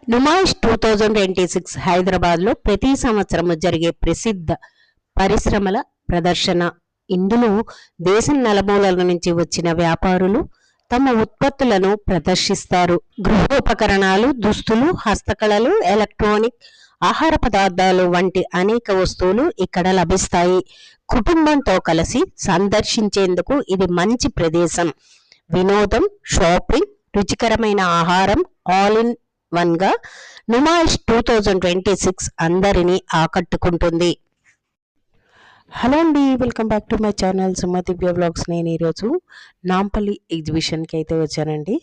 నుమాయిష్ 2026 హైదరాబాద్లో ప్రతి సంవత్సరం జరిగే ప్రసిద్ధ పరిశ్రమల ప్రదర్శన. ఇందులో దేశం నలుమూలల నుంచి వచ్చిన వ్యాపారులు తమ ఉత్పత్తులను ప్రదర్శిస్తారు. గృహోపకరణాలు, దుస్తులు, హస్తకళలు, ఎలక్ట్రానిక్, ఆహార పదార్థాలు వంటి అనేక వస్తువులు ఇక్కడ లభిస్తాయి. కుటుంబంతో కలిసి సందర్శించేందుకు ఇది మంచి ప్రదేశం. వినోదం, షాపింగ్, రుచికరమైన ఆహారం ఆల్ ఇన్ వన్గా నుమాయిష్ 2026 అందరినీ ఆకట్టుకుంటుంది. హలో అండి, welcome back to my channel Sumadivya vlogs. నేను ఈరోజు నాంపల్లి ఎగ్జిబిషన్కి అయితే వచ్చానండి.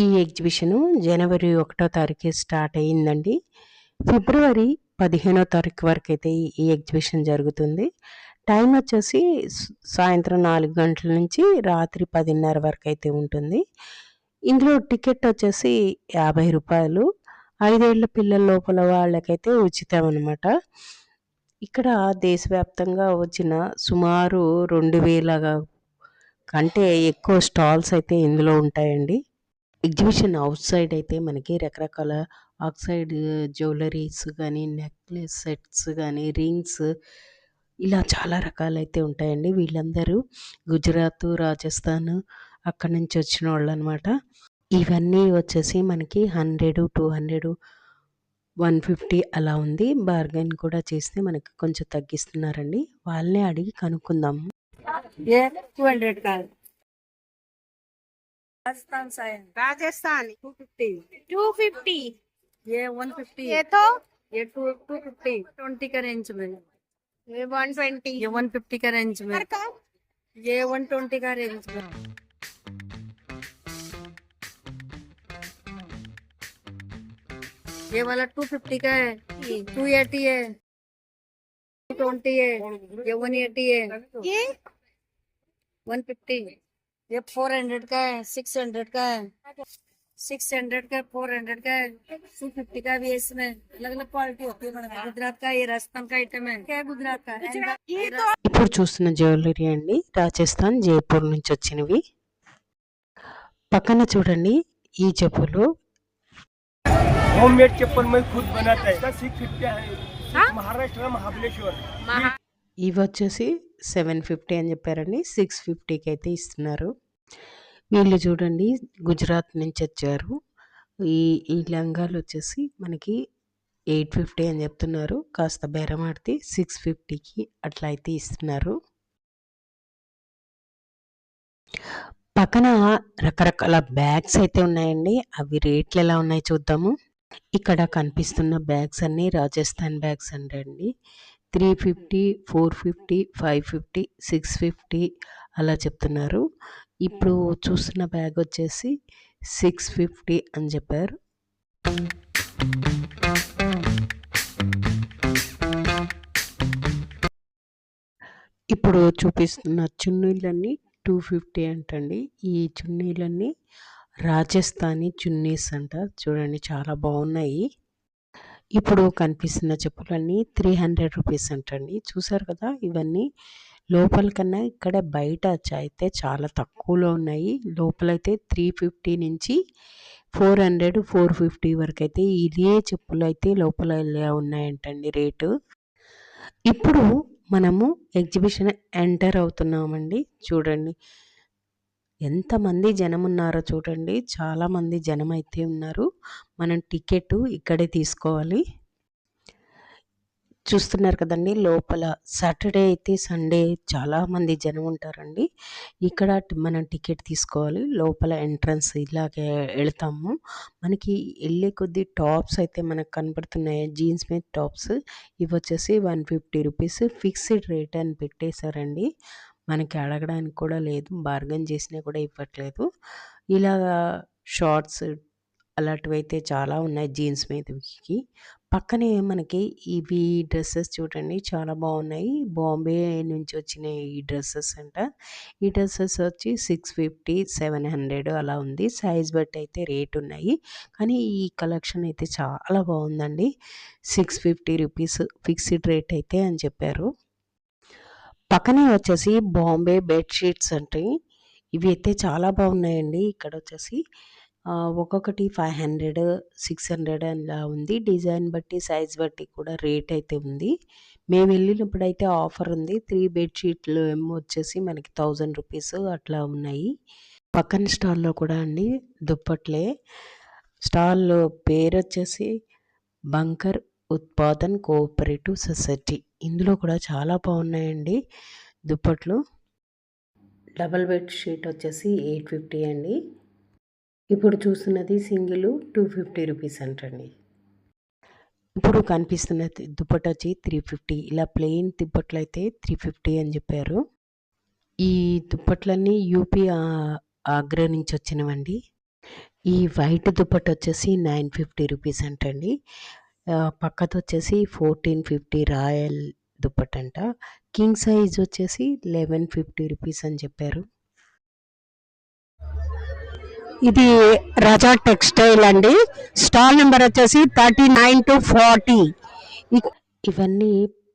ఈ ఎగ్జిబిషను జనవరి 1వ తారీఖు స్టార్ట్ అయ్యిందండి. ఫిబ్రవరి 15వ తారీఖు వరకు అయితే ఈ ఎగ్జిబిషన్ జరుగుతుంది. టైం వచ్చేసి సాయంత్రం 4 గంటల నుంచి రాత్రి 10:30 వరకు అయితే ఉంటుంది. ఇందులో టికెట్ వచ్చేసి 50 రూపాయలు. 5 ఏళ్ల పిల్లల లోపల వాళ్ళకైతే ఉచితం అనమాట. ఇక్కడ దేశవ్యాప్తంగా వచ్చిన సుమారు 2000 కంటే ఎక్కువ స్టాల్స్ అయితే ఇందులో ఉంటాయండి. ఎగ్జిబిషన్ అవుట్ సైడ్ అయితే మనకి రకరకాల అవుట్ సైడ్ జ్యువెలరీస్ కానీ, నెక్లెస్ సెట్స్ కానీ, రింగ్స్, ఇలా చాలా రకాలైతే ఉంటాయండి. వీళ్ళందరూ గుజరాత్, రాజస్థాన్ అక్కడి నుంచి వచ్చిన వాళ్ళు అనమాట. ఇవన్నీ వచ్చేసి మనకి 100, 200, 150 అలా ఉంది. బార్గెన్ కూడా చేస్తే మనకి కొంచెం తగ్గిస్తున్నారండి. వాళ్ళనే అడిగి కనుక్కుందాం. राजस्थान 250 ये 150 ये तो ये 250 20 का रेंज में ये 120 ये 150 का रेंज में ये 120 का रेंज में ये वाला 250 का है 280 है 220 है ये 180 है ये 150 ये 400 का है 600 का है 600 का 400 का है 250 का भी है। इसमें अलग अलग क्वालिटी होती है। गुजरात का ये राजस्थान का आइटम है। क्या है गुजरात का ये तो ఇప్పుడు చూస్తున్న జ్యువెలరీ అండి రాజస్థాన్ జైపూర్ నుంచి వచ్చినవి. పక్కన చూడండి ఈ చెప్పులు. होममेड चप्पल मैं खुद बनाता है 650 है महाराष्ट्र महाबलेश्वर ఇవి వచ్చేసి 750 అని చెప్పారండి. 650కి అయితే ఇస్తున్నారు. వీళ్ళు చూడండి గుజరాత్ నుంచి వచ్చారు. ఈ లంగాలు వచ్చేసి మనకి 850 అని చెప్తున్నారు. కాస్త బేరం ఆడితే 650కి అట్లా అయితే ఇస్తున్నారు. పక్కన రకరకాల బ్యాగ్స్ అయితే ఉన్నాయండి. అవి రేట్లు ఎలా ఉన్నాయి చూద్దాము. ఇక్కడ కనిపిస్తున్న బ్యాగ్స్ అన్నీ రాజస్థాన్ బ్యాగ్స్ అండి. 350, 450, 550, 650 అలా చెప్తున్నారు. ఇప్పుడు చూస్తున్న బ్యాగ్ వచ్చేసి 650 అని చెప్పారు. ఇప్పుడు చూపిస్తున్న చున్నీలన్నీ 250 అంటండి. ఈ చున్నీలన్నీ రాజస్థానీ చున్నీస్ అంట. చూడండి చాలా బాగున్నాయి. ఇప్పుడు కనిపిస్తున్న చెప్పులన్నీ 300 రూపీస్ అంటండి. చూసారు కదా, ఇవన్నీ లోపల కన్నా ఇక్కడ బయట అయితే చాలా తక్కువలో ఉన్నాయి. లోపలైతే 350 నుంచి 400, 450 వరకు అయితే ఇదే చెప్పులు అయితే లోపల ఉన్నాయంటండి రేటు. ఇప్పుడు మనము ఎగ్జిబిషన్ ఎంటర్ అవుతున్నామండి. చూడండి ఎంతమంది జనం ఉన్నారో చూడండి. చాలామంది జనం అయితే ఉన్నారు. మనం టికెట్ ఇక్కడే తీసుకోవాలి. చూస్తున్నారు కదండి, లోపల సాటర్డే అయితే సండే చాలామంది జనం ఉంటారండి. ఇక్కడ మనం టికెట్ తీసుకోవాలి. లోపల ఎంట్రన్స్ ఇలాగే వెళ్తాము. మనకి వెళ్ళే కొద్ది టాప్స్ అయితే మనకు కనపడుతున్నాయి. జీన్స్ మీద టాప్స్ ఇవి వచ్చేసి 150 రూపీస్ ఫిక్స్డ్ రేట్ అని పెట్టేశారండి. మనకి అడగడానికి కూడా లేదు, బార్గెన్ చేసినా కూడా ఇవ్వట్లేదు. ఇలాగా షార్ట్స్ అలాంటివి అయితే చాలా ఉన్నాయి జీన్స్ మీదకి. పక్కనే మనకి ఇవి డ్రెస్సెస్ చూడండి చాలా బాగున్నాయి. బాంబే నుంచి వచ్చిన ఈ డ్రెస్సెస్ అంట. ఈ డ్రెస్సెస్ వచ్చి 650, 700 అలా ఉంది. సైజ్ బట్టి అయితే రేట్ ఉన్నాయి. కానీ ఈ కలెక్షన్ అయితే చాలా బాగుందండి. 650 రూపీస్ ఫిక్స్డ్ రేట్ అయితే అని చెప్పారు. పక్కనే వచ్చేసి బాంబే బెడ్షీట్స్ అంటే ఇవి అయితే చాలా బాగున్నాయండి. ఇక్కడ వచ్చేసి ఒక్కొక్కటి 500, 600 అలా ఉంది. డిజైన్ బట్టి, సైజ్ బట్టి కూడా రేట్ అయితే ఉంది. మేము వెళ్ళినప్పుడైతే ఆఫర్ ఉంది. 3 బెడ్‌షీట్లు ఏమో వచ్చేసి మనకి 1000 రూపీస్ అట్లా ఉన్నాయి. పక్కన స్టాల్‌లో కూడా అండి దుప్పట్లే. స్టాల్ పేరొచ్చేసి బంకర్ ఉత్పాదన్ కోఆపరేటివ్ సొసైటీ. ఇందులో కూడా చాలా బాగున్నాయండి దుప్పట్లు. డబుల్ బెడ్ షీట్ వచ్చేసి 850 అండి. ఇప్పుడు చూస్తున్నది సింగిల్ 250 రూపీస్ అంటండి. ఇప్పుడు కనిపిస్తున్న దుప్పటి వచ్చి 350. ఇలా ప్లెయిన్ దుప్పట్లు అయితే 350 అని చెప్పారు. ఈ దుప్పట్లన్నీ యూపీ ఆగ్రా నుంచి వచ్చినవండి. ఈ వైట్ దుప్పటి వచ్చేసి 950 రూపీస్ అంటండి. పక్కది వచ్చేసి 1450 రాయల్ దుప్పటంట. కింగ్ సైజ్ వచ్చేసి 1150 రూపీస్ అని చెప్పారు. ఇది రజా టెక్స్టైల్ అండి. స్టాల్ నెంబర్ వచ్చేసి 39 to 40. ఇవన్నీ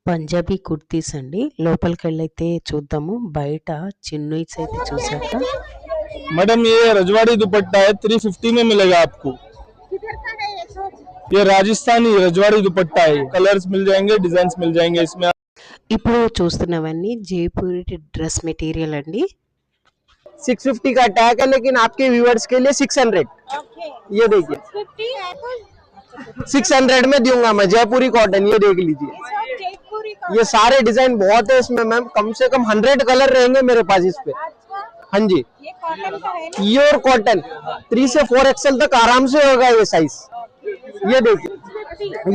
పంజాబీ కుర్తీస్ అండి. లోపలికి వెళ్ళైతే చూద్దాము. బయట చిన్నీస్ అయితే చూసాక मैडम ये रजवाड़ी दुपट्टा है 350 में मिलेगा आपको। ये राजस्थानी रजवाड़ी दुपट्टा है, कलर्स मिल जाएंगे, डिजाइन मिल जाएंगे इसमें। ఇప్పుడు చూస్తున్నవన్నీ జైపూరి డ్రెస్ మెటీరియల్ అండి. 650 का टैग है, लेकिन आपके व्यूअर्स के लिए 600। ये देखिए 600 में दूंगा मैं, जयपुरी कॉटन। ये देख लीजिए, ये सारे डिजाइन बहुत है इसमें मैम। कम से कम 100 कलर रहेंगे मेरे पास इस पे। हाँ जी, प्योर कॉटन 3 से 4 XL तक आराम से होगा ये साइज। ये देखिए,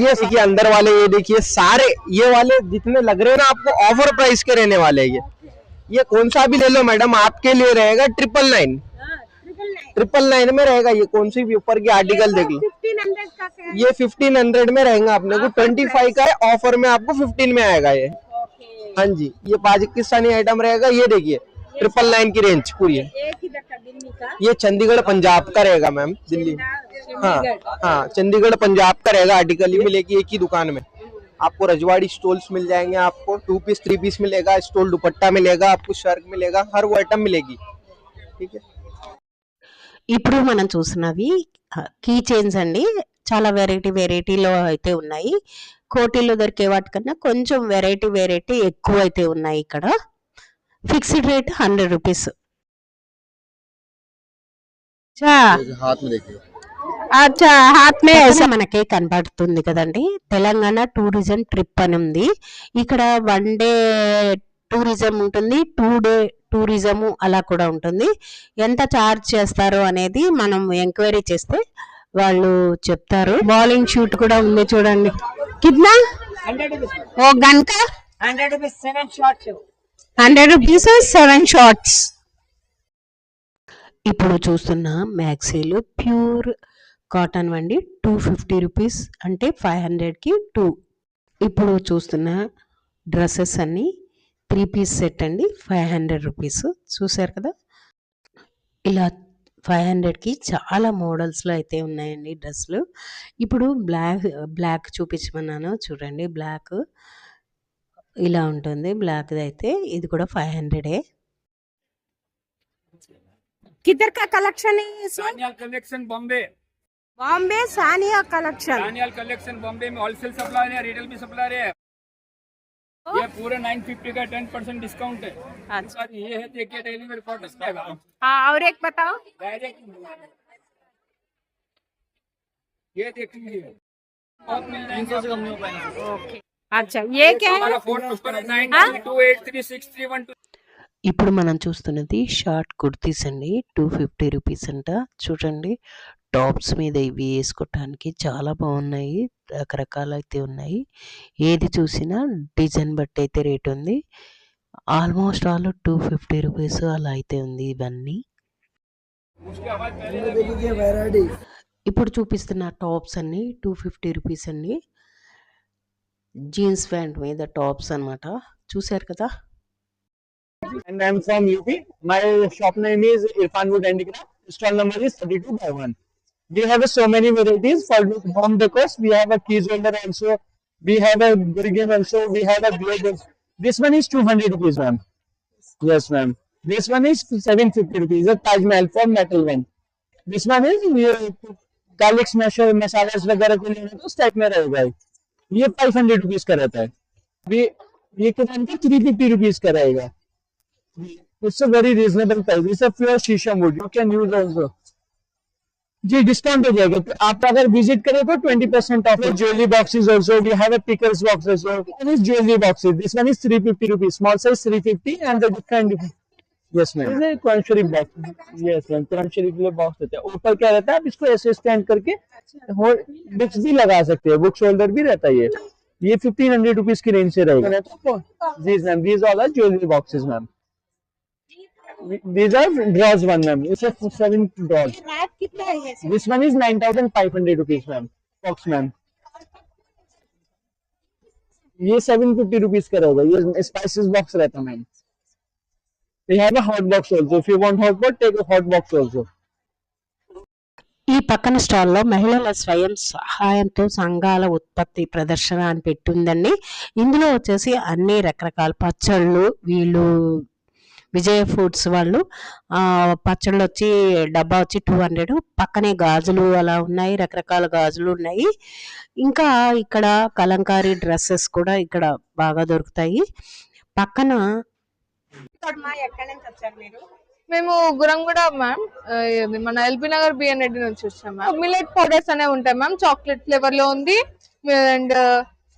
ये देखिए अंदर वाले, ये देखिए सारे ये वाले जितने लग रहे हैं ना आपको, ऑफर प्राइस के रहने वाले हैं ये कौन सा भी ले लो मैडम, आपके लिए रहेगा 999 में रहेगा। ये कौन सी भी ऊपर की आर्टिकल देख लो, ये 1500 में रहेगा अपने को। 25 का है, ऑफर में आपको 15 में आएगा ये। हाँ जी, ये पाकिस्तानी आइटम रहेगा। ये देखिए 999 की रेंज पूरी है। ये चंडीगढ़ पंजाब का रहेगा मैम, दिल्ली। हाँ हाँ, चंडीगढ़ पंजाब का रहेगा। आर्टिकल ही मिलेगी एक ही दुकान में। आपको रजवाड़ी स्टोल्स मिल जाएंगे, आपको 2 पीस 3 पीस मिलेगा, स्टोल दुपट्टा मिलेगा, आपको शर्ट मिलेगा, हर वो आइटम मिलेगी। ठीक है, ఇప్పుడు మనం చూస్తున్నవి కీ చైన్స్ అండి. చాలా వెరైటీలో అయితే ఉన్నాయి. కోటిలో దొరికే వాటికన్నా కొంచెం వెరైటీ ఎక్కువ అయితే ఉన్నాయి. ఇక్కడ ఫిక్స్డ్ రేట్ 100 రూపీస్. अच्छा हाथ में పక్కనే మనకి కనబడుతుంది కదండి, తెలంగాణ టూరిజం ట్రిప్ అని ఉంది. ఇక్కడ 1 డే టూరిజం ఉంటుంది, 2 డే టూరిజం అలా కూడా ఉంటుంది. ఎంత ఛార్జ్ చేస్తారు అనేది మనం ఎంక్వైరీ చేస్తే వాళ్ళు చెప్తారు. బాలింగ్ షూట్ కూడా ఉంది చూడండి. కిतना ఓ గన్ కా 100 rupees 7 shots. 100 rupees 7 shorts. ఇప్పుడు చూస్తున్న మ్యాక్సీలు ప్యూర్ కాటన్ అండి. 250 రూపీస్ అంటే 500కి 2. ఇప్పుడు చూస్తున్న డ్రెస్సెస్ అన్ని 3 పీస్ సెట్ అండి, 500 రూపీస్. చూసారు కదా, ఇలా 500కి చాలా మోడల్స్లో అయితే ఉన్నాయండి డ్రెస్సులు. ఇప్పుడు బ్లాక్ చూపించమన్నాను చూడండి. బ్లాక్ ఇలా ఉంటుంది. బ్లాక్ అయితే ఇది కూడా 500. किधर का कलेक्शन है इसमें? Sanyal collection Bombay. Bombay Sania collection. Sanyal collection Bombay में होलसेल सप्लायर है, रिटेल भी सप्लायर है। ये पूरे 950 का 10% डिस्काउंट है। अच्छा, ये है, देखिए डेली वेयर कॉटन। हाँ और एक बताओ। डायरेक्ट ये देख लीजिए, बहुत मिल जाएंगे, 300 से कम नहीं हो पाएगा। ओके, अच्छा ये क्या है? हमारा 4289283631। ఇప్పుడు మనం చూస్తున్నది షార్ట్ కుర్తీస్ అండి. 250 రూపీస్ అంట. చూడండి, టాప్స్ మీద ఇవి వేసుకోవటానికి చాలా బాగున్నాయి. రకరకాలు అయితే ఉన్నాయి. ఏది చూసినా డిజైన్ బట్టి అయితే రేట్ ఉంది. ఆల్మోస్ట్ ఆల్ 250 రూపీస్ అలా అయితే ఉంది ఇవన్నీ. ఇప్పుడు చూపిస్తున్న టాప్స్ అన్ని 250 రూపీస్ అండి. జీన్స్ ప్యాంట్ మీద టాప్స్ అన్నమాట. చూసారు కదా. and I'm from UP. My shop name is Irfan Wood Handicraft. Stall number is 32/1. We have so many varieties for home decors. We have a keys holder also. We have a brigade also. We have a globe. This one is 200 rupees, ma'am. Yes, ma'am. This one is 750 rupees. A Taj Mahal for metal one. This one is garlic smasher मसाले वगैरह के लिए तो उस type में रहेगा ये 500 rupees का रहता है। ये कितना 350 रुपीज का रहेगा। It's a very reasonable price. It's a pure sheesham wood, you can use also. जी डिस्काउंट हो जाएगा। तो आप अगर विजिट करें तो 20% off. Jewellery boxes also we have a pickles box also. This jewellery boxes, this one is 350 rupees, small size 350 and the different. Yes ma'am, ये Quran Sharif box. Yes ma'am, Quran Sharif के लिए बॉक्स होता है। ऊपर क्या रहता है, आप इसको ऐसे स्टैंड करके बुक्स भी लगा सकते हैं, बुक्स होल्डर भी रहता है। ये 1500 रुपीज की रेंज से रहेगा। जी ma'am, these all are jewellery boxes ma'am. These are drawers one ma'am. It's a 7 drawers. This one is 9,500 rupees ma'am. Box ma'am. ये 750 रुपीज का रहेगा। ये स्पाइसेस बॉक्स रहता है ma'am. We have a hot box also. If you want hot pot, take a hot box also. ఈ పక్కన స్టాల్లో మహిళల స్వయం సహాయంతో సంఘాల ఉత్పత్తి ప్రదర్శన అని పెట్టుందండి. ఇందులో వచ్చేసి అన్ని రకరకాల పచ్చళ్ళు, వీళ్ళు విజయ ఫుడ్స్ వాళ్ళు పచ్చళ్ళు వచ్చి డబ్బా వచ్చి 200, పక్కనే గాజులు అలా ఉన్నాయి, రకరకాల గాజులు ఉన్నాయి. ఇంకా ఇక్కడ కలంకారీ డ్రెస్సెస్ కూడా ఇక్కడ బాగా దొరుకుతాయి. పక్కన ఎక్కడి నుంచి వచ్చారు మీరు? మేము గురంగూడ మ్యామ్, మన ఎల్బీ నగర్ బిఎన్ రెడ్డి నుంచి వచ్చాం మ్యామ్. మిల్లెట్ పౌడర్స్ అనేవి ఉంటాయి మ్యామ్. చాక్లెట్ ఫ్లేవర్ లో ఉంది అండ్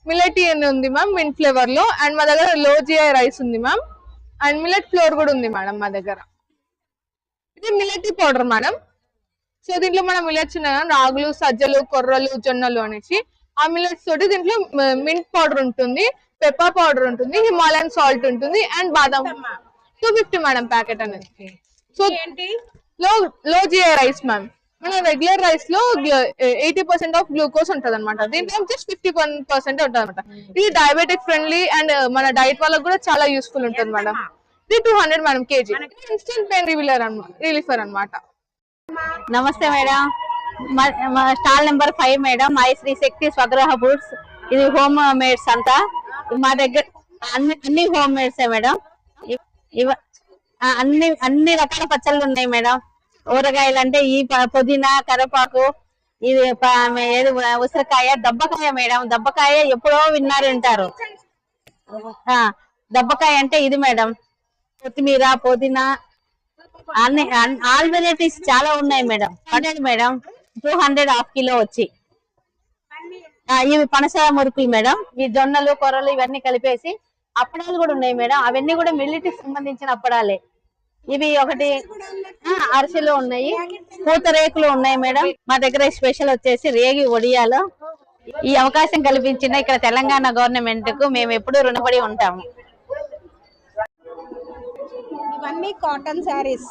మిల్లెట్ అని ఉంది మ్యామ్, మింట్ ఫ్లేవర్ లో. అండ్ మా దగ్గర లో జిఐ రైస్ ఉంది మ్యామ్. అండ్ మిల్లెట్ ఫ్లోర్ కూడా ఉంది మేడం మా దగ్గర. ఇది మిల్లెట్ పౌడర్ మేడం. సో దీంట్లో మనం మిల్లెట్స్ ఉన్నాయి కదా, రాగులు, సజ్జలు, కొర్రలు, జొన్నలు అనేసి. ఆ మిల్లెట్స్ తోటి దీంట్లో మింట్ పౌడర్ ఉంటుంది, పెప్పర్ పౌడర్ ఉంటుంది, హిమాలయన్ సాల్ట్ ఉంటుంది అండ్ బాదం. 250 మేడం ప్యాకెట్ అనేది. సో లో జిఐ రైస్ మ్యామ్. మన రెగ్యులర్ రైస్ లో 80% ఆఫ్ గ్లూకోజ్ ఉంటది అనమాట. దీంట్లో జస్ట్ 51% ఉంటుంది అనమాట. ఇది డయాబెటిక్ ఫ్రెండ్లీ అండ్ మన డైట్ వాళ్ళకి కూడా చాలా యూస్ఫుల్ ఉంటుంది మేడం. ఇది 200 మేడం కేజీ. ఇన్స్టెంట్ పెయిన్ రిలీఫర్ అనమాట. నమస్తే మేడం, మా stall number 5 madam. My Shri Shakti Swagruha Foods. ఇది హోమ్ మేడ్స్ అంతా మా దగ్గర అన్ని హోమ్ మేడ్స్ మేడం. అన్ని రకాల పచ్చళ్ళు ఉన్నాయి మేడం. ఊరగాయలు అంటే ఈ పుదీనా, కరివేపాకు, ఇది ఏది ఉసిరికాయ, దబ్బకాయ మేడం. దబ్బకాయ ఎప్పుడో వింటారు. దబ్బకాయ అంటే ఇది మేడం. కొత్తిమీర, పుదీనా, అన్ని ఆల్ వెరైటీస్ చాలా ఉన్నాయి మేడం. 100 మేడం, 200 హాఫ్ కిలో వచ్చి. ఇవి పనస మురుకులు మేడం. ఈ జొన్నలు, కొర్రలు ఇవన్నీ కలిపేసి. అప్పడాలు కూడా ఉన్నాయి మేడం. అవన్నీ కూడా మిల్లెట్ సంబంధించిన అప్పడాలే. ఇవి ఒకటి అరిసెలు ఉన్నాయి, పూతరేకులు ఉన్నాయి మేడం. మా దగ్గర స్పెషల్ వచ్చేసి రేగి వడియాలు. ఈ అవకాశం కల్పించిన ఇక్కడ తెలంగాణ గవర్నమెంట్ కు మేము ఎప్పుడూ రుణపడి ఉంటాము. ఇవన్నీ కాటన్ శారీస్.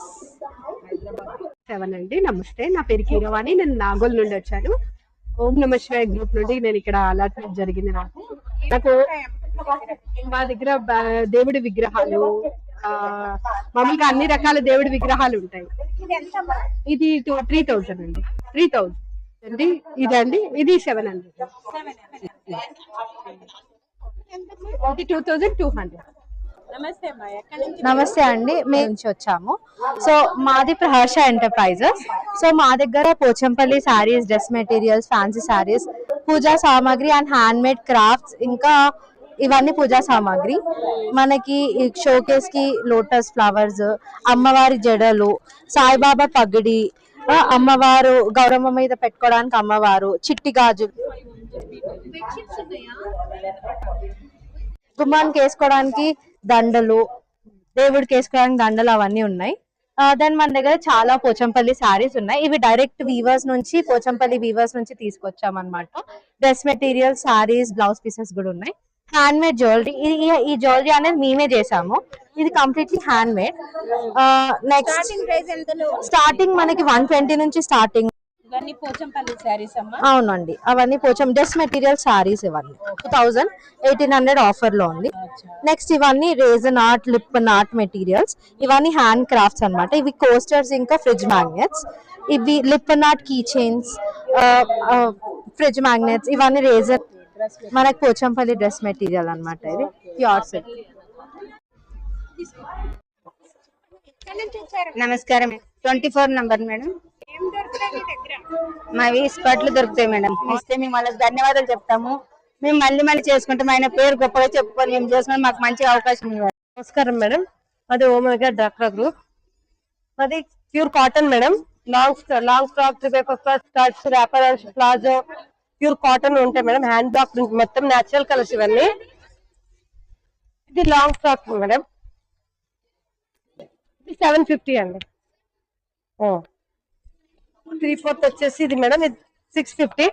7 అండి. నమస్తే, నా పేరు కీరవాణి. నేను నాగోల్ నుండి వచ్చాను. ఓం నమ శివాయ గ్రూప్ నుండి నేను ఇక్కడ అలాట్మెంట్ జరిగింది. నాకు మా దగ్గర దేవుడి విగ్రహాలు, మామూలుగా అన్ని రకాల దేవుడి విగ్రహాలు ఉంటాయి. ఇది 3000 అండి. 3000 అండి. ఇదండి, ఇది 700. ఇది 2200. నమస్తే అండి, మేము నుంచి వచ్చాము. సో మాది ప్రహర్ష ఎంటర్ప్రైజెస్. సో మా దగ్గర Pochampally sarees, dress materials, fancy sarees, puja సామాగ్రి అండ్ హ్యాండ్ మేడ్ క్రాఫ్ట్స్, ఇంకా ఇవన్నీ పూజా సామాగ్రి. మనకి షోకేస్ కి లోటస్ ఫ్లవర్స్, అమ్మవారి జడలు, సాయిబాబా పగిడి, అమ్మవారు గౌరమ్మ మీద పెట్టుకోవడానికి అమ్మవారు, చిట్టి గాజు, గుమ్మానికి వేసుకోవడానికి దండలు, దేవుడికి వేసుకోవడానికి దండలు, అవన్నీ ఉన్నాయి. దెన్ మన దగ్గర చాలా పోచంపల్లి శారీస్ ఉన్నాయి. ఇవి డైరెక్ట్ వీవర్స్ నుంచి, పోచంపల్లి వీవర్స్ నుంచి తీసుకొచ్చాం అనమాట. Dress material, saris, blouse pieces కూడా ఉన్నాయి. Hand made jewellery. ఈ జ్యువెలరీ అనేది మేమే చేసాము. ఇది completely hand made. Next starting మనకి 120 నుంచి స్టార్టింగ్. అవునండి, అవన్నీ డ్రెస్ మెటీరియల్ శారీస్. ఇవన్నీ 1800 ఆఫర్ లో ఉంది. నెక్స్ట్ ఇవన్నీ resin art, lip art materials. ఇవన్నీ హ్యాండ్ క్రాఫ్ట్స్ అన్నమాట. ఇవి కోస్టర్స్, ఇంకా ఫ్రిడ్జ్ మ్యాగ్నెట్స్. ఇవి lip art key chains, fridge magnets. ఇవన్నీ రేజన్ మనకి పోచంపల్లి డ్రెస్ మెటీరియల్ అన్నమాట. ఇది ప్యూర్ సిల్క్. నమస్కారం, 24 నంబర్ మేడం. ఏం దొరుకుతాయి మీ దగ్గర? మావి స్పట్లు దొరుకుతాయి మేడం. ఇస్తే మేము వాళ్ళకి ధన్యవాదాలు చెప్తాము. మేము మళ్ళీ మళ్ళీ చేసుకుంటాం. ఆయన పేరు గొప్పగా చెప్పుకొని మేము చేసుకుని మాకు మంచి అవకాశం ఇవ్వాలి. నమస్కారం మేడం, అది ఓమేగా డ్వాక్రా గ్రూప్. అది pure cotton madam. Long frock, skirts, wrapper, palazzo pure cotton ఉంటాయి మేడం. హ్యాండ్ బ్లాక్ మొత్తం న్యాచురల్ కలర్స్ ఇవన్నీ. ఇది లాంగ్ ఫ్రాక్ మేడం, ఇది 750 అండి. 3/4 వచ్చేసి ఇది మేడం, ఇది 650.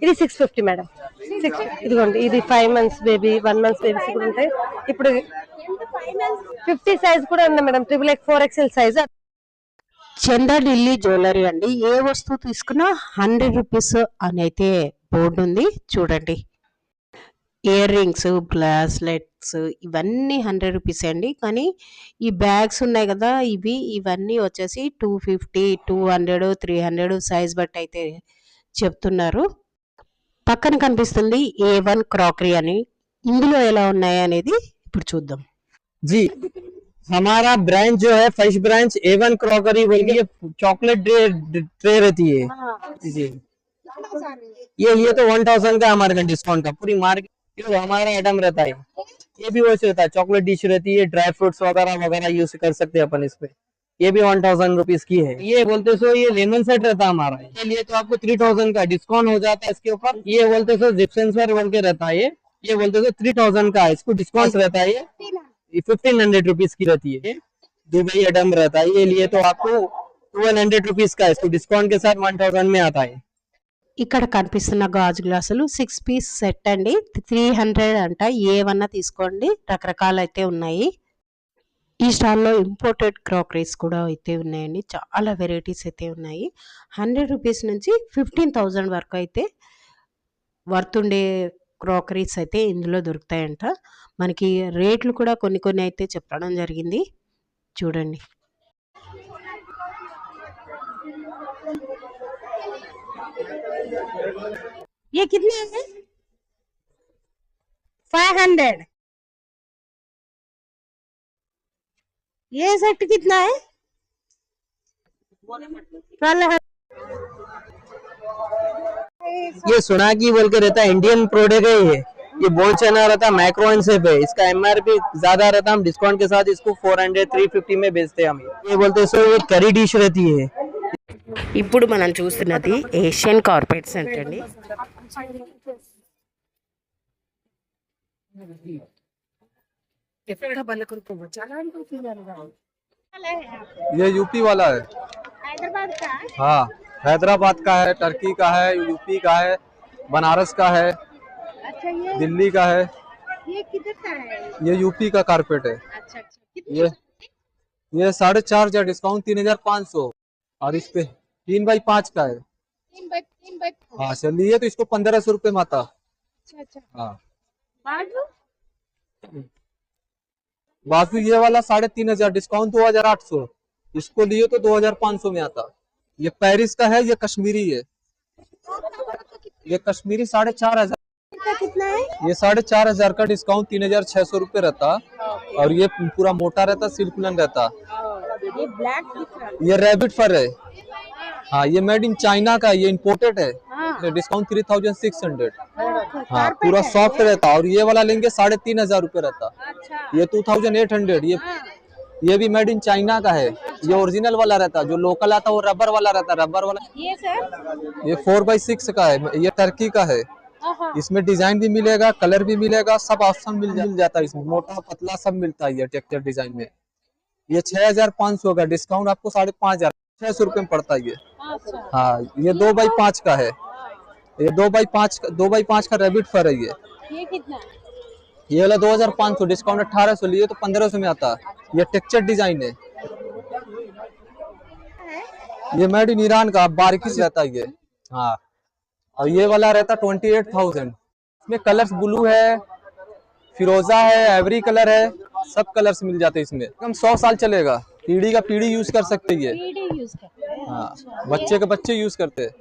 ఇది 650 మేడం. ఇదిగోండి, ఇది 5 months బేబీ, 1 month బేబీస్ కూడా ఉంటాయి. ఇప్పుడు 50 సైజ్ కూడా ఉంది మేడం, 4XL సైజ్. చందా ఢిల్లీ జ్యువెలరీ అండి. ఏ వస్తువు తీసుకున్నా 100 రూపీస్ అని అయితే బోర్డు ఉంది చూడండి. ఇయర్ రింగ్స్, బ్రాస్లెట్స్ ఇవన్నీ 100 రూపీస్ అండి. కానీ ఈ బ్యాగ్స్ ఉన్నాయి కదా, ఇవన్నీ వచ్చేసి 250, 200, 300 సైజ్ బట్టి అయితే చెప్తున్నారు. పక్కన కనిపిస్తుంది A1 క్రాకరీ అని. ఇందులో ఎలా ఉన్నాయి అనేది ఇప్పుడు చూద్దాం. जी, हमारा ब्रांच जो है फर्स्ट ब्रांच A1 क्रॉकरी बोल के चॉकलेट ट्रे रहती है जी। ये तो 1000 का हमारे डिस्काउंट का पूरी मार्केट हमारा आइटम रहता है। ये भी वैसे रहता है, चॉकलेट डिश रहती है, ड्राई फ्रूट्स वगैरह वगैरह यूज कर सकते हैं अपन इस पे। ये भी 1000 रुपीज की है। ये बोलते सो ये लेमन सेट रहता है हमारा, इसके लिए तो आपको 3000 का डिस्काउंट हो जाता है इसके ऊपर। ये बोलते सो जिप्सेंसर बोल के रहता है, ये बोलते सो 3000 का है, इसको डिस्काउंट रहता है। ये 1500 रुपीज की रहती है। दुबई आइटम रहता है, ये लिए तो आपको 1200 रुपीज का, इसको डिस्काउंट के साथ 1000 में आता है। ఇక్కడ కనిపిస్తున్న గాజు గ్లాసులు 6 పీస్ సెట్ అండి, 300 అంట. ఏవన్నా తీసుకోండి, రకరకాలు అయితే ఉన్నాయి. ఈ స్టాల్లో ఇంపోర్టెడ్ క్రాకరీస్ కూడా అయితే ఉన్నాయండి. చాలా వెరైటీస్ అయితే ఉన్నాయి. 100 రూపీస్ నుంచి 15,000 వరకు అయితే వర్తుండే క్రాకరీస్ అయితే ఇందులో దొరుకుతాయంట. మనకి రేట్లు కూడా కొన్ని అయితే చెప్పడం జరిగింది చూడండి. ये कितने है? 500. ये सेट कितना है? 1200. ये सोनागी बोल के रहता है, इंडियन प्रोडक्ट है ये बोन चना रहता है, माइक्रोन से पे इसका MRP ज्यादा रहता है, हम डिस्काउंट के साथ इसको 400, 350 में बेचते हैं हम। ये बोलते सो ये करी डिश रहती है। ఇప్పుడు మనం చూస్తున్నది ఏషియన్ కార్పెట్ సెంటర్ అండి. ये यूपी वाला है, हैदराबाद का है? हाँ हैदराबाद का है, टर्की का है, यूपी का है, बनारस का है, अच्छा, ये दिल्ली का है। ये किधर का है? ये यूपी का कारपेट है। अच्छा, कितने? ये 4,500 डिस्काउंट 3,500, और इस पे 3x5 का है। 3x3 हाँ चलिए, तो इसको 1500 रुपये में आता। अच्छा, हाँ बाजू बाजू ये वाला 3500 डिस्काउंट 2800, इसको लिए तो 2500 में आता। ये पेरिस का है, ये कश्मीरी है, ये कश्मीरी 4500 का कितना है? ये 4500 का डिस्काउंट 3600 रुपये रहता, और ये पूरा मोटा रहता, सिल्क लन रहता। ये ब्लैक दिख रहा है। ये रैबिट फर है, हाँ ये मेड इन चाइना का, ये इम्पोर्टेड है। हाँ। डिस्काउंट 3600। हाँ कारपेट पूरा है, सॉफ्ट रहता, और ये वाला लेंगे 3500 रुपये रहता। अच्छा, ये 2800। ये भी मेड इन चाइना का है, ये ओरिजिनल वाला रहता, जो लोकल आता वो रबर वाला रहता, रबर वाला। ये सर ये 4x6 का है, ये टर्की का है। इसमें डिजाइन भी मिलेगा, कलर भी मिलेगा, सब ऑप्शन मिल जाता है इसमें, मोटा पतला सब मिलता है ये टेक्सचर डिजाइन में। ये 6500 का डिस्काउंट आपको 5500, 600 रुपये में पड़ता है ये। हाँ ये 2x5 का है, ये 2x5 का रैबिट फर है। ये कितना? ये वाला 2500, डिस्काउंट 1800, लिए तो 1500 में आता। ये टेक्सचर डिजाइन है, ये मेड इन ईरान का, बारीकी से रहता है ये। हाँ और ये वाला रहता 28,000। इसमें कलर्स ब्लू है, फिरोजा है, एवरी कलर है, सब कलर्स मिल जाते हैं इसमें। कम 100 साल चलेगा, पीढ़ी का पीढ़ी यूज कर सकते हैं। हाँ बच्चे के बच्चे यूज करते हैं।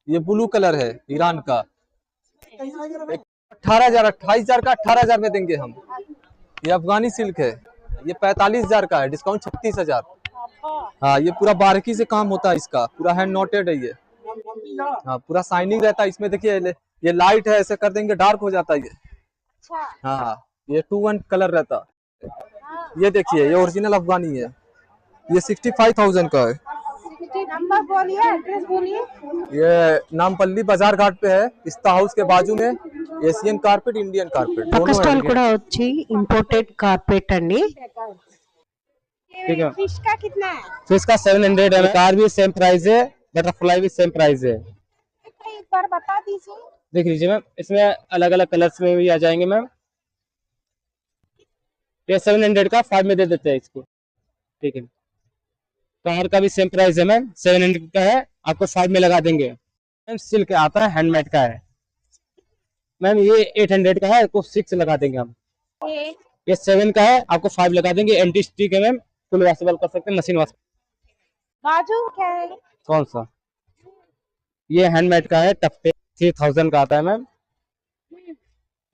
ये ब्लू कलर है ईरान का, 18,000, 28,000 का 18,000 में देंगे हम। ये अफगानी सिल्क है, ये 45,000 का है, डिस्काउंट 36,000। हाँ ये पूरा बारीकी से काम होता है इसका, पूरा हैंड नोटेड है ये। हाँ पूरा शाइनिंग रहता है इसमें। देखिए ये लाइट है, ऐसे कर देंगे डार्क हो जाता है ये। हाँ ये 2-1 कलर रहता। ये देखिए ये ओरिजिनल अफगानी है, ये 65,000 का है। नंबर बोलिए, एड्रेस बोलिए। ये नामपल्ली बाजार घाट पे है, पिस्ता हाउस के बाजू में। एशियन कारपेट, इंडियन कारपेट పక్క స్టాల్ కూడా వచ్చి ఇంపోర్టెడ్ కార్పెట్ అండి. ठीक है। फिश का कितना है? फिश का 700 है, कार भी सेम प्राइस है, बटरफ्लाई भी सेम प्राइस है। एक बार बता दीजिए। देख लीजिए मैम, इसमें अलग अलग कलर्स में भी आ जाएंगे मैम। ये 700 का 5 में दे देते हैं इसको। ठीक है, कार का भी सेम प्राइस है मैम, 700 का है, आपको 5 में लगा देंगे मैम। सिल्क आता है, हैंडमेड का है मैम। ये 800 का है, आपको 6 लगा देंगे हम। ये 7 का है, आपको 5 लगा देंगे। एंटी स्टिक है मैम, फुल वॉशेबल कर सकते हैं, मशीन वॉश। बाजू क्या है? कौन सा? ये हैंडमेड का है, टफ्टे 3000 का आता है मैम।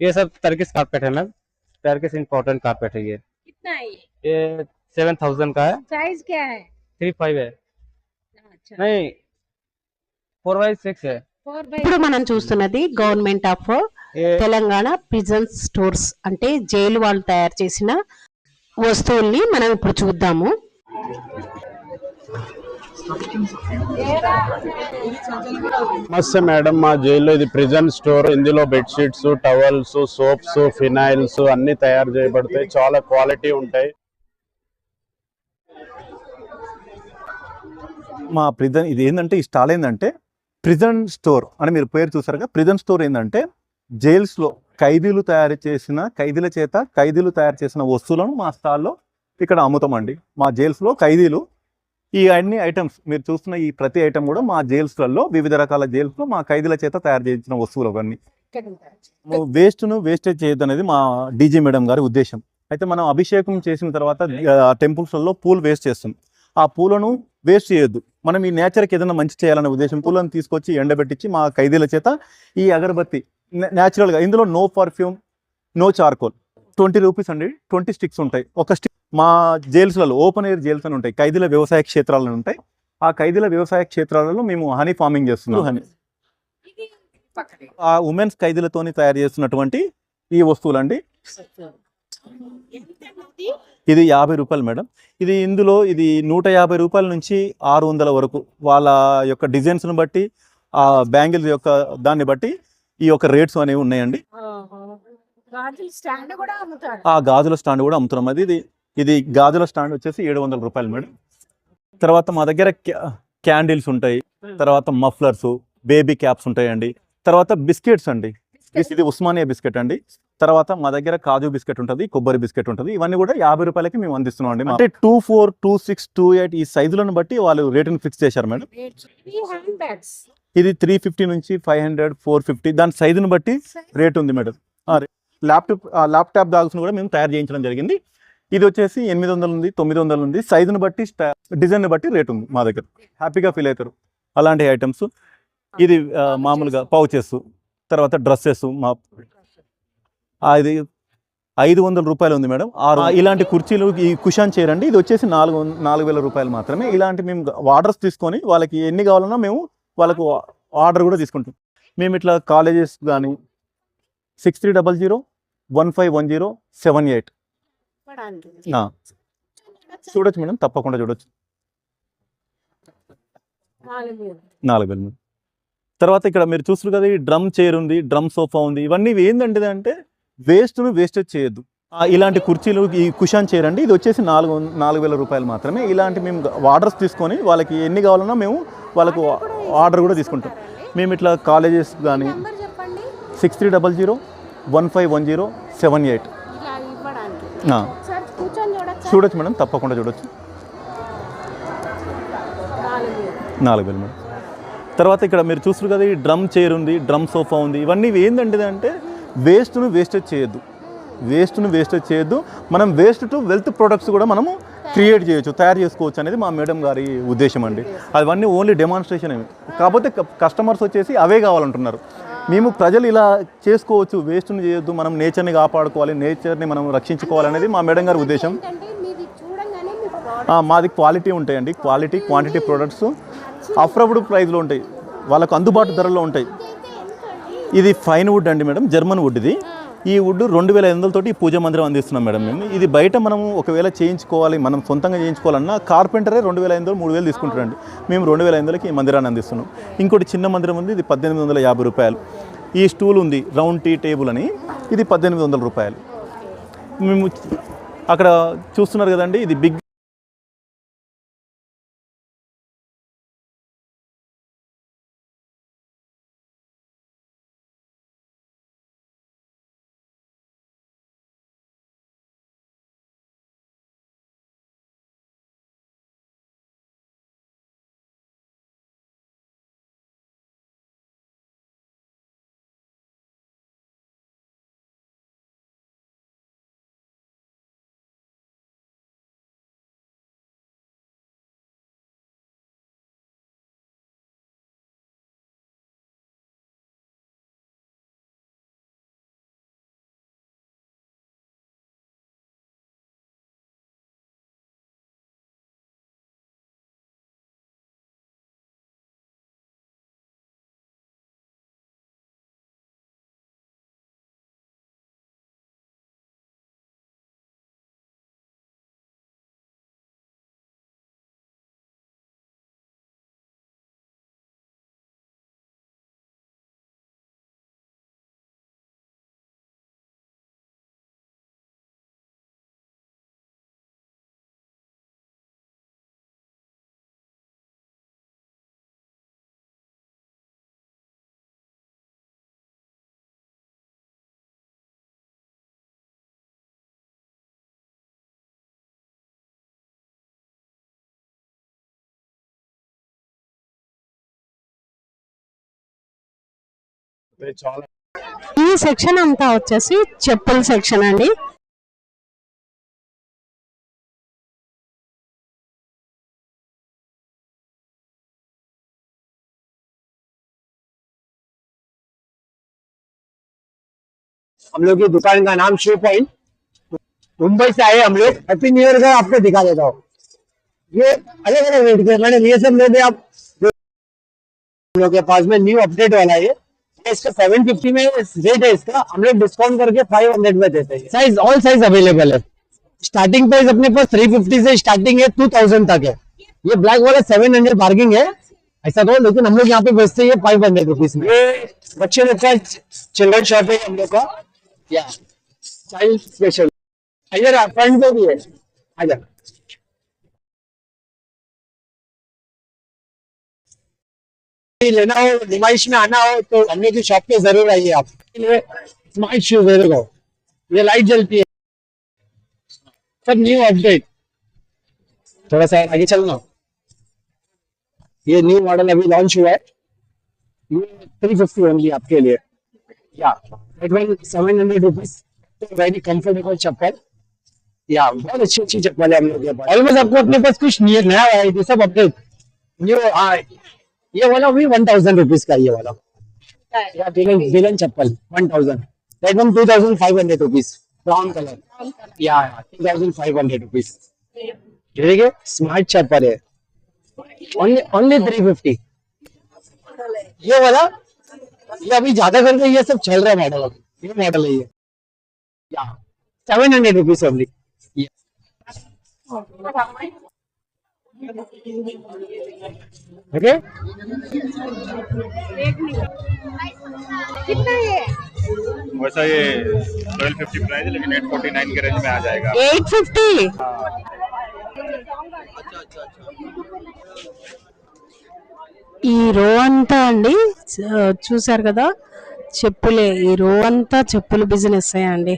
ये सब टर्किश कारपेट है मैम, टर्किश इंपॉर्टेंट कारपेट है ये। कितना है ये? ये 7000 का है। साइज क्या है? 3-5 है, अच्छा, नहीं 4x6 है। 4x। ఇప్పుడు మనం చూస్తున్నది గవర్నమెంట్ ఆఫ్ ये తెలంగాణ ప్రిజన్ స్టోర్స్ అంటే జైలు వాళ్ళు తయారు చేసిన వస్తువుల్ని మనం ఇప్పుడు చూద్దాము. నమస్తే మేడం, మా జైల్లో ఇది ప్రిజన్ స్టోర్. ఇందులో బెడ్షీట్స్, టవల్స్, సోప్స్, ఫినాయిల్స్ అన్ని తయారు చేయబడతాయి. చాలా క్వాలిటీ ఉంటాయి. మా ప్రిజన్ ఇది ఏంటంటే, ఈ స్టాల్ ఏంటంటే ప్రిజన్ స్టోర్ అని మీరు పేరు చూసారుగా. ప్రిజన్ స్టోర్ ఏంటంటే జైల్స్లో ఖైదీలు తయారు చేసిన వస్తువులను మా స్టాల్లో ఇక్కడ అమ్ముతామండి. మా జైల్స్లో ఖైదీలు ఈ అన్ని ఐటమ్స్ మీరు చూస్తున్న ఈ ప్రతి ఐటమ్ కూడా మా జైల్స్లలో, వివిధ రకాల జైల్స్లో మా ఖైదీల చేత తయారు చేయించిన వస్తువులు అవన్నీ. వేస్టేజ్ చేయొద్దు అనేది మా డీజీ మేడం గారి ఉద్దేశం. అయితే మనం అభిషేకం చేసిన తర్వాత టెంపుల్స్లలో పూలు వేస్ట్ చేస్తాం. ఆ పూలను వేస్ట్ చేయొద్దు, మనం ఈ నేచర్కి ఏదైనా మంచి చేయాలనే ఉద్దేశం పూలను తీసుకొచ్చి ఎండబెట్టించి మా ఖైదీల చేత ఈ అగరబత్తి న్యాచురల్గా, ఇందులో no perfume, no charcoal, 20 rupees అండి. 20 స్టిక్స్ ఉంటాయి. ఒక స్టిక్ మా జైల్స్లలో ఓపెన్ ఎయిర్ జైల్స్ అని ఉంటాయి, ఖైదీల వ్యవసాయ క్షేత్రాలను ఉంటాయి. ఆ ఖైదీల వ్యవసాయ క్షేత్రాలలో మేము హనీ ఫార్మింగ్ చేస్తున్నాం. హనీ ఆ ఉమెన్స్ ఖైదీలతోని తయారు చేస్తున్నటువంటి ఈ వస్తువులు అండి. ఇది 50 రూపాయలు మేడం. ఇందులో ఇది 150 రూపాయల నుంచి 600 వరకు వాళ్ళ యొక్క డిజైన్స్ను బట్టి, ఆ బ్యాంగిల్స్ యొక్క దాన్ని బట్టి ఈ యొక్క రేట్స్ అనేవి ఉన్నాయండి. ఆ గాజుల స్టాండ్ కూడా అమ్ముతున్నాం. ఇది గాజుల స్టాండ్ వచ్చేసి 700 రూపాయలు మేడం. తర్వాత మా దగ్గర క్యాండిల్స్ ఉంటాయి, తర్వాత మఫ్లర్స్, బేబీ క్యాప్స్ ఉంటాయండి. తర్వాత బిస్కెట్స్ అండి, ఇది ఉస్మానియా బిస్కెట్ అండి. తర్వాత మా దగ్గర కాజు బిస్కెట్ ఉంటుంది, కొబ్బరి బిస్కెట్ ఉంటుంది. ఇవన్నీ కూడా 50 రూపాయలకి మేము అందిస్తున్నాం అండి. అంటే 24, 26, 28 ఈ సైజులను బట్టి వాళ్ళు రేటును ఫిక్స్ చేశారు మేడం. ఇది 350 నుంచి 500, 450 దాని సైజును బట్టి రేట్ ఉంది మేడం. ల్యాప్టాప్ బ్యాగ్స్ కూడా మేము తయారు చేయించడం జరిగింది. ఇది వచ్చేసి 800 ఉంది, 900 ఉంది. సైజును బట్టి, డిజైన్ బట్టి రేట్ ఉంది మా దగ్గర. హ్యాపీగా ఫీల్ అవుతారు అలాంటి ఐటమ్స్. ఇది మామూలుగా పౌచెస్, తర్వాత డ్రెస్సెస్. ఇది 500 రూపాయలు ఉంది మేడం. ఇలాంటి కుర్చీలు, ఈ కుషన్ చైర్ అండి, ఇది వచ్చేసి 4,000 రూపాయలు మాత్రమే. ఇలాంటి మేము ఆర్డర్స్ తీసుకొని వాళ్ళకి ఎన్ని కావాలన్నా మేము వాళ్ళకు ఆర్డర్ కూడా తీసుకుంటాం. మేము ఇట్లా కాలేజెస్ కానీ 6300151078 చూడొచ్చు మేడం, తప్పకుండా చూడొచ్చు. 4,000 మేడం. తర్వాత ఇక్కడ మీరు చూస్తారు కదా, ఈ డ్రమ్ చైర్ ఉంది, డ్రమ్ సోఫా ఉంది. ఇవన్నీ ఏంటంటే వేస్టేజ్ చేయొద్దు. ఇలాంటి కుర్చీలు, ఈ కుషన్ చైర్ అండి, ఇది వచ్చేసి 4,000 రూపాయలు మాత్రమే. ఇలాంటి మేము ఆర్డర్స్ తీసుకొని వాళ్ళకి ఎన్ని కావాలన్నా మేము వాళ్ళకు ఆర్డర్ కూడా తీసుకుంటాం. మేము ఇట్లా కాలేజెస్ కానీ 6300151078 చూడొచ్చు మేడం, తప్పకుండా చూడొచ్చు. 4,000 మేడం. తర్వాత ఇక్కడ మీరు చూస్తారు కదా, ఈ డ్రమ్ చైర్ ఉంది, డ్రమ్ సోఫా ఉంది. ఇవన్నీ ఏంటంటే వేస్టేజ్ చేయొద్దు. మనం వేస్ట్ టు వెల్త్ ప్రొడక్ట్స్ కూడా మనము క్రియేట్ చేయొచ్చు, తయారు చేసుకోవచ్చు అనేది మా మేడం గారి ఉద్దేశం అండి. అవన్నీ ఓన్లీ డెమాన్స్ట్రేషన్ ఏమి, కాకపోతే కస్టమర్స్ వచ్చేసి అవే కావాలంటున్నారు. మేము ప్రజలు ఇలా చేసుకోవచ్చు, వేస్ట్ని చేయొద్దు, మనం నేచర్ని కాపాడుకోవాలి, నేచర్ని మనం రక్షించుకోవాలనేది మా మేడం గారి ఉద్దేశం. మాది క్వాలిటీ ఉంటాయండి, క్వాలిటీ క్వాంటిటీ ప్రొడక్ట్స్ అఫోర్డబుల్ ప్రైస్లో ఉంటాయి, వాళ్ళకు అందుబాటు ధరలో ఉంటాయి. ఇది ఫైన్ వుడ్ అండి మేడం, జర్మన్ వుడ్ ఇది. ఈ వుడ్ 2500 తోటి పూజ మందిరం అందిస్తున్నాం మేడం మేము. ఇది బయట మనం ఒకవేళ చేయించుకోవాలి, మనం సొంతంగా చేయించుకోవాలన్నా కార్పెంటరే 2500 3000 తీసుకుంటారండి. మేము 2500కి ఈ మందిరాన్ని అందిస్తున్నాం. ఇంకోటి చిన్న మందిరం ఉంది, ఇది 1850 రూపాయలు. ఈ స్టూల్ ఉంది రౌండ్ టీ టేబుల్ అని, ఇది 1800 రూపాయలు. మేము అక్కడ చూస్తున్నారు కదండి, ఇది బిగ్ ఈ సెక్షన్ అంతా వచ్చేసి చెప్పుల సెక్షన్ అండి. हम लोग की दुकान का नाम शू पॉइंट, मुंबई से आए हम लोग। हैप्पी न्यू ईयर का आपको दिखा देता हूँ। ये अलग अलग रेट के मैंने ये सब ले आप हम लोग के पास में न्यू अपडेट वाला है। इसका 750 में रेट है, इसका हम लोग डिस्काउंट करके 500 में देते हैं। साइज ऑल साइज अवेलेबल है। स्टार्टिंग प्राइस अपने पास 350 से स्टार्टिंग है, 2000 तक है। ये ब्लैक वाला 700 पार्किंग है ऐसा तो, लेकिन हम लोग यहाँ पे बेचते हैं 500 रुपीज में। ये बच्चे लोग का चिल्ड्रन शॉप है हम लोग का, या चाइल्ड स्पेशल। इधर फ्रंट पे भी है, आजा। लेना हो, नुमाइश में आना हो तो हम लोग की शॉप पे जरूर आइए। आप स्मार्ट शूज है, देखो ये लाइट जलती है, सब न्यू अपडेट। थोड़ा सा आगे चलना, ये न्यू मॉडल अभी लॉन्च हुआ है। ये 350 ओनली आपके लिए, या 700 रुपीज। वेरी कंफर्टेबल चप्पल, या बहुत अच्छी अच्छी चप्पल है हम लोग के पास। ऑलमोस्ट आपको अपने पास कुछ नया है, सब अपडेट न्यू। ये वाला भी 1000 रुपीज का, ये वाला या villain chappal 1000, that one 2500 rupees, brown colour, या 2500 रुपीज। ठीक है, स्मार्ट चप्पल है, ओनली 350। ये वाला ये अभी ज्यादा करके ये सब चल रहा है मॉडल, ये मॉडल है ये, या 700 रुपीज ओनली। ओके, कितना ये? वैसा ये 1250 प्राइस है, लेकिन 849 के रेंज में आ जाएगा। 850 ఈ రో అంతా అండి చూసారు కదా, చెప్పులే. ఈ రో అంతా చెప్పుల బిజినెస్ అండి.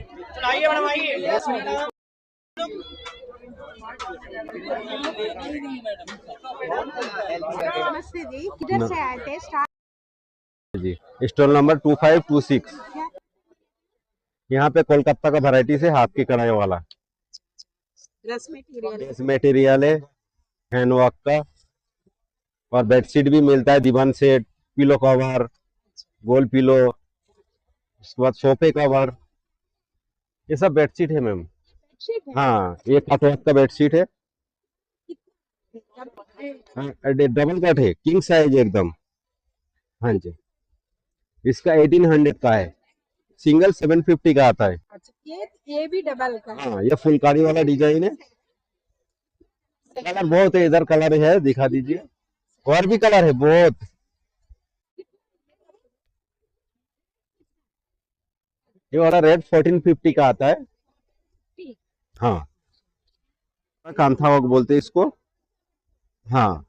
नमस्ते जी, किधर से आए थे? जी, स्टॉल नंबर 2526। यहाँ पे कोलकाता का वैरायटी से हाथ की कढ़ाई वाला ड्रेस मटेरियल है, हैंडवर्क का, और बेडशीट भी मिलता है, दीवान सेट, पिलो कवर, गोल पिलो, उसके बाद सोफे कवर, ये सब बेडशीट है मैम। हाँ, ये कटवर्क का बेडशीट है, डबल कट है, किंग साइज एकदम। हाँ जी, इसका 1800 का है, सिंगल 750 का आता है। अच्छा, ये भी डबल का है। हाँ, ये फुलकारी वाला डिजाइन है। कलर बहुत है, इधर कलर है, दिखा दीजिए। और भी कलर है बहुत। ये वाला रेट 1450 का आता है। हाँ, कांथा वर्क बोलते हैं इसको। हाँ,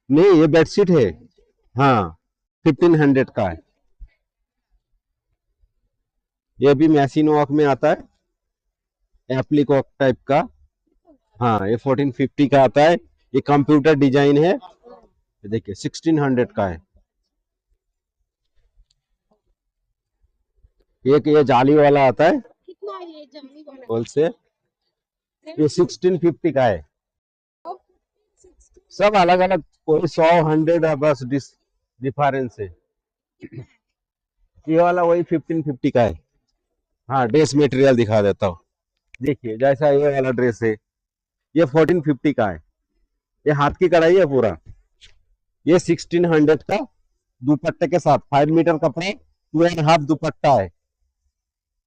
नहीं ये बेडशीट है। हाँ, 1500 का है। ये भी मैसिन वर्क में आता है, एप्लिक वर्क टाइप का। हाँ, ये 1450 का आता है। ये कंप्यूटर डिजाइन है, ये देखिए 1600 का है। एक ये जाली वाला आता है, कितना है ये जाली वाला? होल से ये 1650 का है। सब अलग अलग, कोई 100 100 है, बस डिफरेंस है। ये वाला वही 1550 का है। हाँ, ड्रेस मटेरियल दिखा देता हूँ। देखिए जैसा ये वाला ड्रेस है, ये 1450 का है। ये हाथ की कढ़ाई है पूरा। ये 1600 का दुपट्टे के साथ, 5 मीटर कपड़ा, 2.5 दुपट्टा है।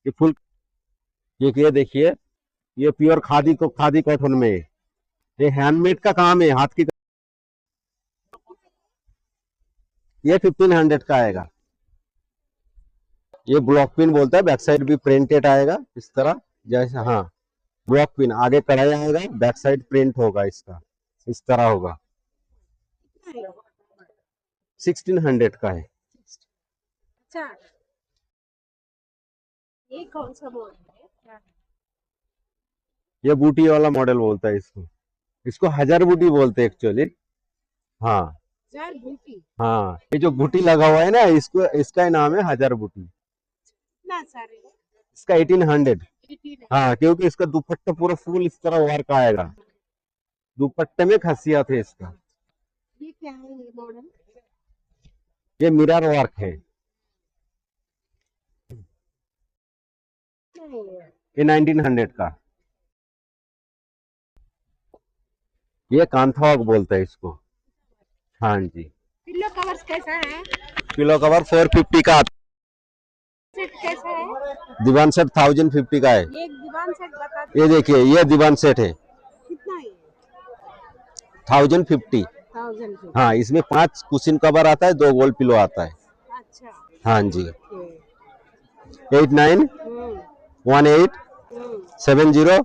ये फुल, ये देखिए, ये प्योर खादी कॉटन में है। ये हैंडमेड का काम है, हाथ की। ये 1500 का आएगा। ये ब्लॉक पिन बोलता है, बैक साइड भी प्रिंटेड आएगा इस तरह, जैसा। हाँ, ब्लॉक पिन, आगे कढ़ाई आएगा, बैक साइड प्रिंट होगा इसका, इस तरह होगा। 1600 का है। अच्छा, ये कौन सा मॉडल है? ये बूटी वाला मॉडल बोलता है इसको। इसको हजार बूटी बोलते हैं एक्चुअली। हाँ, हजार बूटी। हाँ, ये जो बूटी लगा हुआ है ना, इसको, इसका ही नाम है हजार बूटी। कितना सारे? इसका 1800। 1800। हाँ, क्योंकि इसका दुपट्टा पूरा फुल इस तरह वर्क आएगा। दुपट्टे में खासियत है इसका। ये क्या है ये मॉडल? ये मिरर वर्क है। ये 1900 का। ये कांथा वर्क बोलता है इसको। हाँ जी। पिल्लो कवर्स कैसा है? पिलो कवर 450 का। सेट कैसा है? दीवान सेट 1050 का है। एक दीवान सेट बता दो। ये देखिए, ये दीवान सेट है, कितना है? 1050। 1000। हाँ, इसमें 5 कुशन कवर आता है, 2 गोल पिलो आता है। अच्छा। हाँ जी। 89 18 70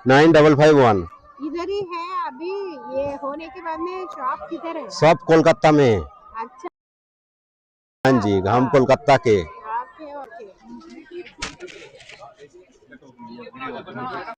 9551। इधर ही है अभी, ये होने के बाद में शॉप किधर है? सब कोलकाता में है। अच्छा। हाँ जी, हम कोलकाता के। Okay okay.